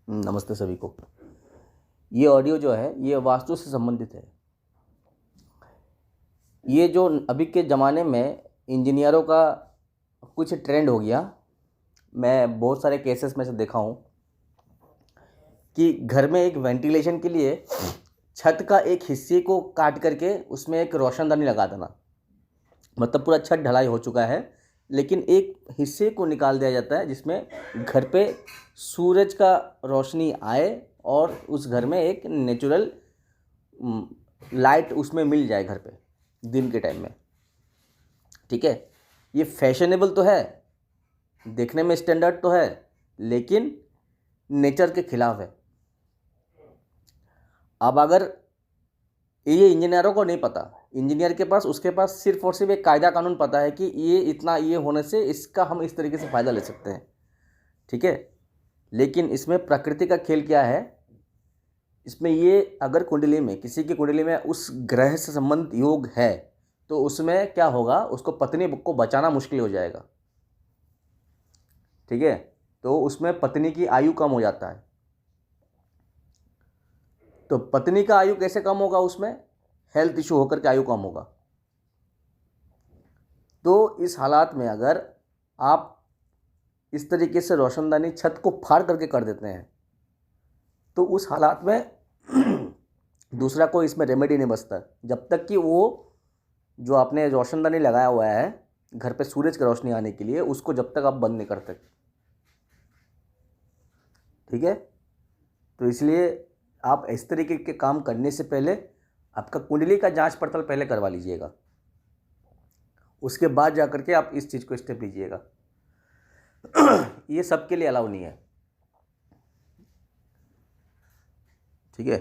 नमस्ते सभी को। ये ऑडियो जो है ये वास्तु से संबंधित है। ये जो अभी के ज़माने में इंजीनियरों का कुछ ट्रेंड हो गया। मैं बहुत सारे केसेस में से देखा हूँ कि घर में एक वेंटिलेशन के लिए छत का एक हिस्से को काट करके उसमें एक रोशनदानी लगा देना। मतलब पूरा छत ढलाई हो चुका है, लेकिन एक हिस्से को निकाल दिया जाता है जिसमें घर पे सूरज का रोशनी आए और उस घर में एक नेचुरल लाइट उसमें मिल जाए घर पे दिन के टाइम में। ठीक है, ये फैशनेबल तो है, देखने में स्टैंडर्ड तो है, लेकिन नेचर के खिलाफ है। अब अगर ये इंजीनियरों को नहीं पता, इंजीनियर के पास उसके पास सिर्फ और सिर्फ एक कायदा कानून पता है कि ये इतना ये होने से इसका हम इस तरीके से फ़ायदा ले सकते हैं। ठीक है, लेकिन इसमें प्रकृति का खेल क्या है, इसमें ये अगर कुंडली में किसी की कुंडली में उस ग्रह से संबंधित योग है तो उसमें क्या होगा, उसको पत्नी को बचाना मुश्किल हो जाएगा। ठीक है, तो उसमें पत्नी की आयु कम हो जाता है। तो पत्नी का आयु कैसे कम होगा, उसमें हेल्थ इशू होकर के आयु कम होगा। तो इस हालात में अगर आप इस तरीके से रोशनदानी छत को फाड़ करके कर देते हैं तो उस हालात में दूसरा कोई इसमें रेमेडी नहीं बचता जब तक कि वो जो आपने रोशनदानी लगाया हुआ है घर पे सूरज की रोशनी आने के लिए, उसको जब तक आप बंद नहीं करते। ठीक है, तो इसलिए आप इस तरीके के काम करने से पहले आपका कुंडली का जांच पड़ताल पहले करवा लीजिएगा, उसके बाद जा करके आप इस चीज़ को स्टेप लीजिएगा। ये सबके लिए अलाउ नहीं है। ठीक है।